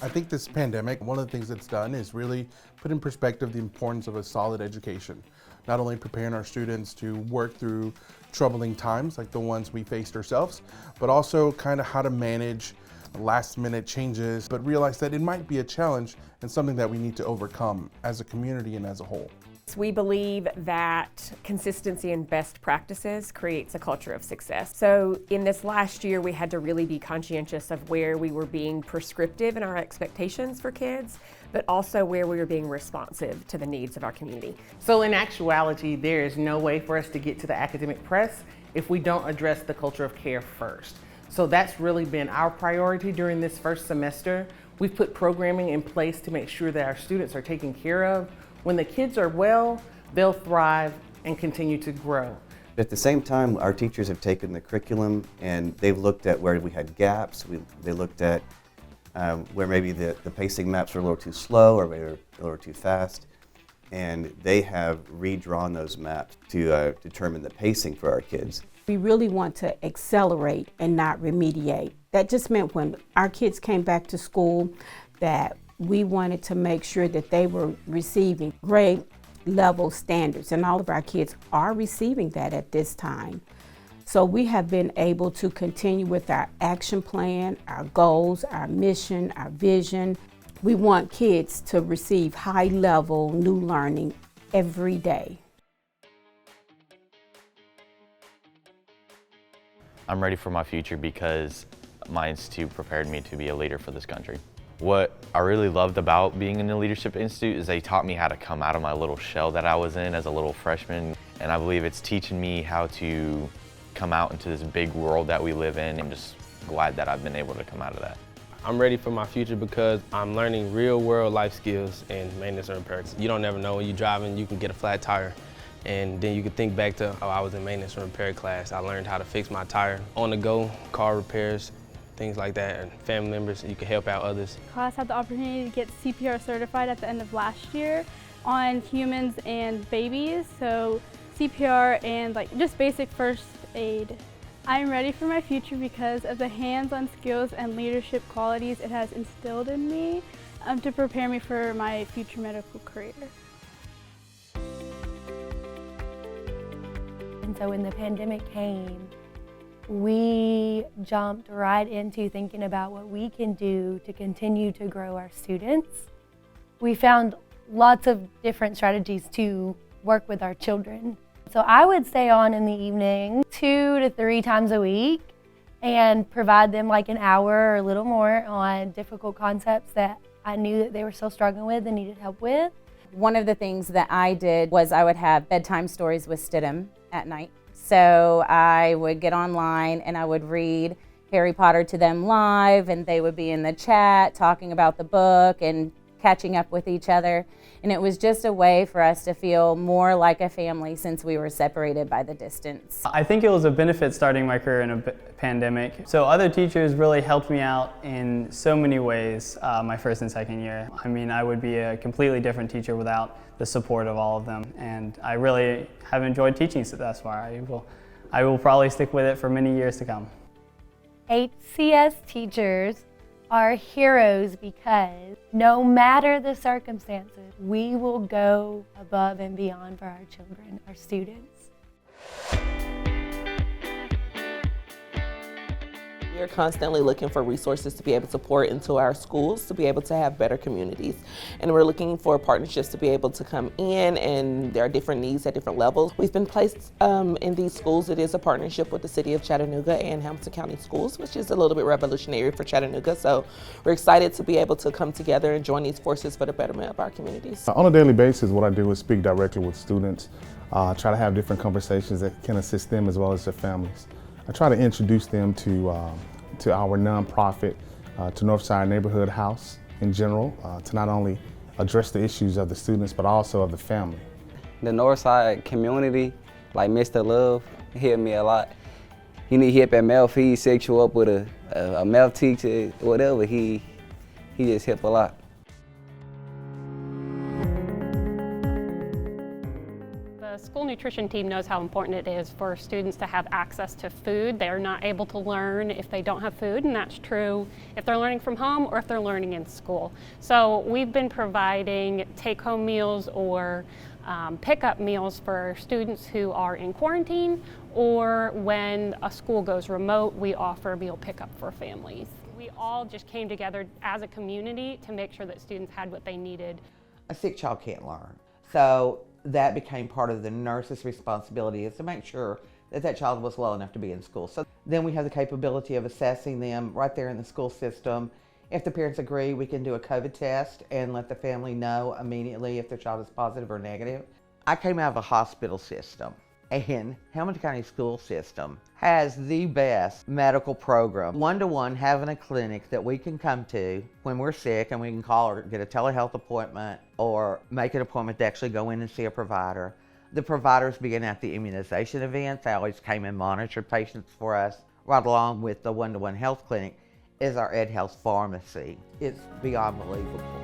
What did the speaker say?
I think this pandemic, one of the things it's done is really put in perspective the importance of a solid education. Not only preparing our students to work through troubling times like the ones we faced ourselves, but also kind of how to manage last minute changes, but realize that it might be a challenge and something that we need to overcome as a community and as a whole. We believe that consistency and best practices creates a culture of success. So in this last year, we had to really be conscientious of where we were being prescriptive in our expectations for kids, but also where we were being responsive to the needs of our community. So in actuality, there is no way for us to get to the academic press if we don't address the culture of care first. So that's really been our priority during this first semester. We've put programming in place to make sure that our students are taken care of. When the kids are well, they'll thrive and continue to grow. At the same time, our teachers have taken the curriculum and they've looked at where we had gaps. They looked at where maybe the pacing maps were a little too slow or maybe a little too fast. And they have redrawn those maps to determine the pacing for our kids. We really want to accelerate and not remediate. That just meant when our kids came back to school that we wanted to make sure that they were receiving grade level standards, and all of our kids are receiving that at this time. So we have been able to continue with our action plan, our goals, our mission, our vision. We want kids to receive high level new learning every day. I'm ready for my future because my institute prepared me to be a leader for this country. What I really loved about being in the Leadership Institute is they taught me how to come out of my little shell that I was in as a little freshman. And I believe it's teaching me how to come out into this big world that we live in. I'm just glad that I've been able to come out of that. I'm ready for my future because I'm learning real world life skills in maintenance and repair. You don't never know when you're driving, you can get a flat tire. And then you can think back to how I was in maintenance and repair class. I learned how to fix my tire on the go, car repairs, things like that, and family members, you can help out others. Class had the opportunity to get CPR certified at the end of last year on humans and babies, so CPR and just basic first aid. I'm ready for my future because of the hands-on skills and leadership qualities it has instilled in me to prepare me for my future medical career. And so when the pandemic came, we jumped right into thinking about what we can do to continue to grow our students. We found lots of different strategies to work with our children. So I would stay on in the evening 2 to 3 times a week and provide them like an hour or a little more on difficult concepts that I knew that they were still struggling with and needed help with. One of the things that I did was I would have bedtime stories with Stidham at night. So I would get online and I would read Harry Potter to them live, and they would be in the chat talking about the book and catching up with each other. And it was just a way for us to feel more like a family since we were separated by the distance. I think it was a benefit starting my career in a pandemic. So other teachers really helped me out in so many ways my first and second year. I mean, I would be a completely different teacher without the support of all of them. And I really have enjoyed teaching thus far. I will probably stick with it for many years to come. HCS teachers are heroes because no matter the circumstances, we will go above and beyond for our children, our students. We are constantly looking for resources to be able to pour into our schools to be able to have better communities. And we're looking for partnerships to be able to come in, and there are different needs at different levels. We've been placed in these schools. It is a partnership with the City of Chattanooga and Hamilton County Schools, which is a little bit revolutionary for Chattanooga. So we're excited to be able to come together and join these forces for the betterment of our communities. On a daily basis, what I do is speak directly with students, try to have different conversations that can assist them as well as their families. I try to introduce them to our nonprofit, to Northside Neighborhood House in general, to not only address the issues of the students, but also of the family. The Northside community, like Mr. Love, helped me a lot. He need help at math, he set you up with a math teacher, whatever, he just helped a lot. The school nutrition team knows how important it is for students to have access to food. They are not able to learn if they don't have food, and that's true if they're learning from home or if they're learning in school. So we've been providing take-home meals or pick-up meals for students who are in quarantine, or when a school goes remote, we offer meal pickup for families. We all just came together as a community to make sure that students had what they needed. A sick child can't learn. So that became part of the nurse's responsibility, is to make sure that that child was well enough to be in school. So then we have the capability of assessing them right there in the school system. If the parents agree, we can do a COVID test and let the family know immediately if their child is positive or negative. I came out of a hospital system, and Hamilton County School System has the best medical program. One-to-one, having a clinic that we can come to when we're sick, and we can call or get a telehealth appointment or make an appointment to actually go in and see a provider. The providers began at the immunization events. They always came and monitored patients for us. Right along with the one-to-one health clinic is our Ed Health Pharmacy. It's beyond believable.